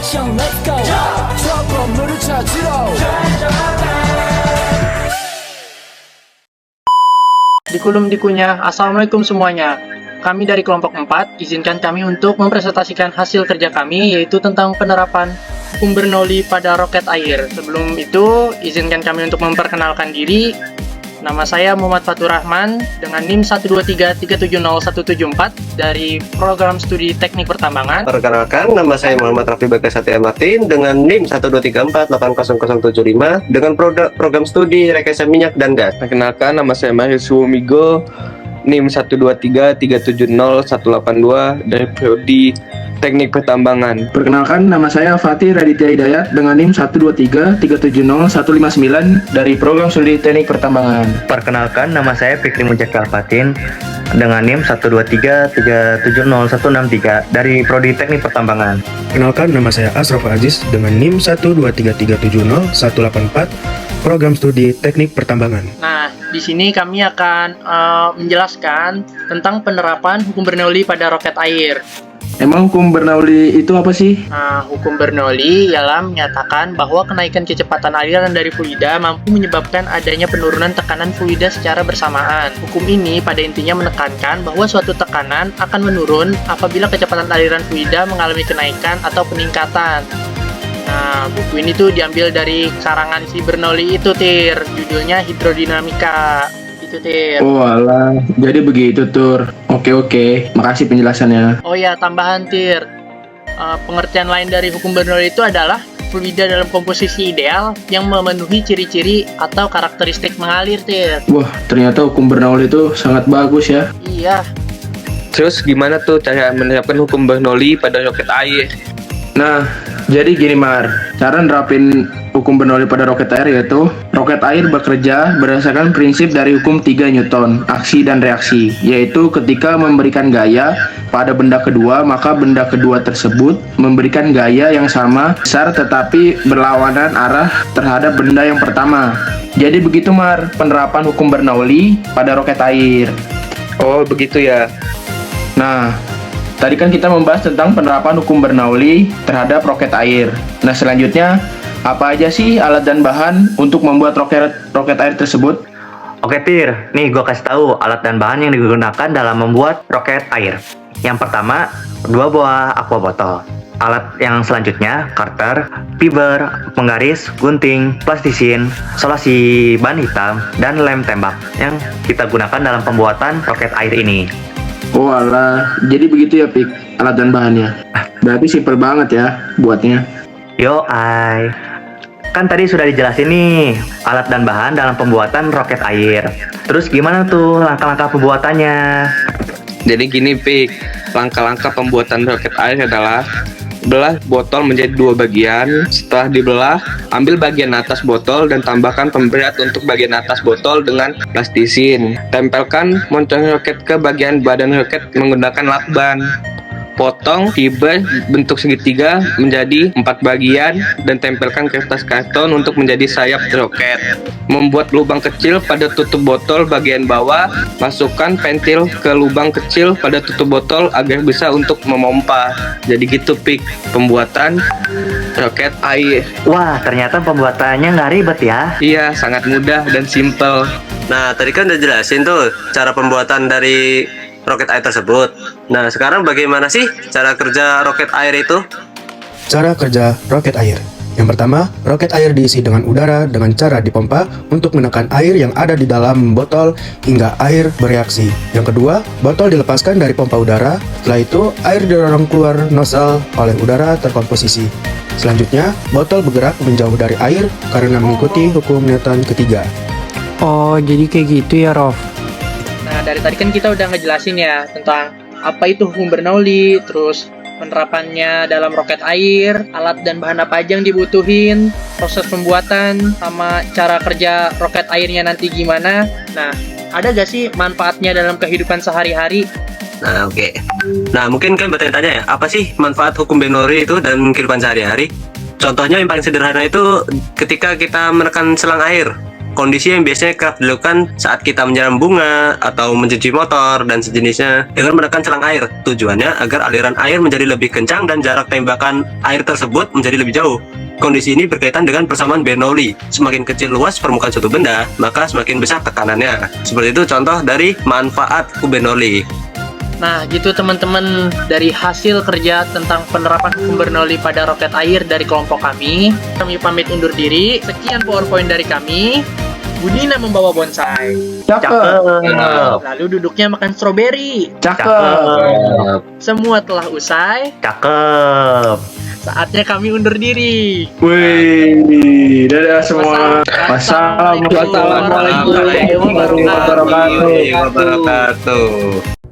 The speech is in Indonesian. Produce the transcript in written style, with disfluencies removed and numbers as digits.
action, let's go. 트러블을 찾으러. Dikulum-dikunya, Assalamualaikum semuanya. Kami dari kelompok 4, izinkan kami untuk mempresentasikan hasil kerja kami, yaitu tentang penerapan hukum Bernoulli pada roket air. Sebelum itu, izinkan kami untuk memperkenalkan diri. Nama saya Muhammad Fatur Rahman dengan NIM 123370174 dari Program Studi Teknik Pertambangan. Perkenalkan, nama saya Muhammad Raffi Bagas Satya Martin dengan NIM 123480005 dengan Program Studi Rekayasa Minyak dan Gas. Perkenalkan, nama saya Mahir Suwomigo, NIM 123370182 dari Prodi Teknik Pertambangan. Perkenalkan, nama saya Fatih Raditya Hidayat dengan NIM 123370159 dari Program Studi Teknik Pertambangan. Perkenalkan, nama saya Fikri Mujakkar Fatin dengan NIM 123370163 dari Prodi Teknik Pertambangan. Kenalkan, nama saya Asraf Aziz dengan NIM 123370184 Program Studi Teknik Pertambangan. Nah, di sini kami akan menjelaskan tentang penerapan hukum Bernoulli pada roket air. Emang hukum Bernoulli itu apa sih? Nah, hukum Bernoulli ialah menyatakan bahwa kenaikan kecepatan aliran dari fluida mampu menyebabkan adanya penurunan tekanan fluida secara bersamaan. Hukum ini pada intinya menekankan bahwa suatu tekanan akan menurun apabila kecepatan aliran fluida mengalami kenaikan atau peningkatan. Nah, buku ini tuh diambil dari karangan si Bernoulli itu, Tir. Judulnya Hidrodinamika. Itu, Tir. Oh alah, jadi begitu, Tur. Oke, makasih penjelasannya. Oh ya, tambahan, Tir. Pengertian lain dari hukum Bernoulli itu adalah fluida dalam komposisi ideal yang memenuhi ciri-ciri atau karakteristik mengalir, Tir. Wah, ternyata hukum Bernoulli itu sangat bagus ya. Iya. Terus gimana tuh cara menerapkan hukum Bernoulli pada roket air? Nah, jadi gini Mar, cara nerapin hukum Bernoulli pada roket air yaitu roket air bekerja berdasarkan prinsip dari hukum 3 Newton, aksi dan reaksi, yaitu ketika memberikan gaya pada benda kedua, maka benda kedua tersebut memberikan gaya yang sama besar tetapi berlawanan arah terhadap benda yang pertama. Jadi begitu Mar, penerapan hukum Bernoulli pada roket air. Oh, begitu ya. Nah, tadi kan kita membahas tentang penerapan hukum Bernoulli terhadap roket air. Nah, selanjutnya apa aja sih alat dan bahan untuk membuat roket air tersebut? Oke, Tir, nih gue kasih tahu alat dan bahan yang digunakan dalam membuat roket air. Yang pertama, 2 buah aqua botol. Alat yang selanjutnya, karter, fiber, penggaris, gunting, plastisin, solasi ban hitam, dan lem tembak yang kita gunakan dalam pembuatan roket air ini. Oh alah, jadi begitu ya Pik, alat dan bahannya. Berarti simpel banget ya buatnya. Yo, kan tadi sudah dijelasin nih alat dan bahan dalam pembuatan roket air. Terus gimana tuh langkah-langkah pembuatannya? Jadi gini, Pik. Langkah-langkah pembuatan roket air adalah belah botol menjadi 2 bagian. Setelah dibelah, ambil bagian atas botol dan tambahkan pemberat untuk bagian atas botol dengan plastisin. Tempelkan moncong roket ke bagian badan roket menggunakan lakban. Potong fiber bentuk segitiga menjadi 4 bagian dan tempelkan kertas karton untuk menjadi sayap roket. Membuat lubang kecil pada tutup botol bagian bawah, masukkan pentil ke lubang kecil pada tutup botol agar bisa untuk memompa. Jadi gitu, Pik, pembuatan roket air. Wah, ternyata pembuatannya nggak ribet ya? Iya, sangat mudah dan simple. Nah, tadi kan udah jelasin tuh cara pembuatan dari roket air tersebut. Nah, sekarang bagaimana sih cara kerja roket air itu? Cara kerja roket air. Yang pertama, roket air diisi dengan udara dengan cara dipompa untuk menekan air yang ada di dalam botol hingga air bereaksi. Yang kedua, botol dilepaskan dari pompa udara. Setelah itu, air didorong keluar nozzle oleh udara terkomposisi. Selanjutnya, botol bergerak menjauh dari air karena mengikuti hukum Newton ketiga. Oh, jadi kayak gitu ya, Rof? Nah, dari tadi kan kita udah ngejelasin ya tentang apa itu hukum Bernoulli, terus penerapannya dalam roket air, alat dan bahan apa aja yang dibutuhin, proses pembuatan, sama cara kerja roket airnya nanti gimana. Nah, ada gak sih manfaatnya dalam kehidupan sehari-hari? Nah, oke. Nah, mungkin kan bertanya-tanya ya, apa sih manfaat hukum Bernoulli itu dalam kehidupan sehari-hari? Contohnya yang paling sederhana itu ketika kita menekan selang air. kondisi yang biasanya kerap dilakukan saat kita menyiram bunga atau mencuci motor dan sejenisnya dengan menekan selang air. Tujuannya agar aliran air menjadi lebih kencang dan jarak tembakan air tersebut menjadi lebih jauh. Kondisi ini berkaitan dengan persamaan Bernoulli. Semakin kecil luas permukaan suatu benda, maka semakin besar tekanannya. Seperti itu contoh dari manfaat hukum Bernoulli. Nah, gitu teman-teman, dari hasil kerja tentang penerapan hukum Bernoulli pada roket air dari kelompok kami. Kami pamit undur diri. Sekian PowerPoint dari kami. Budina membawa bonsai. Cakep. Lalu duduknya makan stroberi. Cakep. Semua telah usai. Cakep. Saatnya kami undur diri. Wih, dadah semua. Wassalamualaikum Wassalamualaikum warahmatullahi wabarakatuh. wabarakatuh.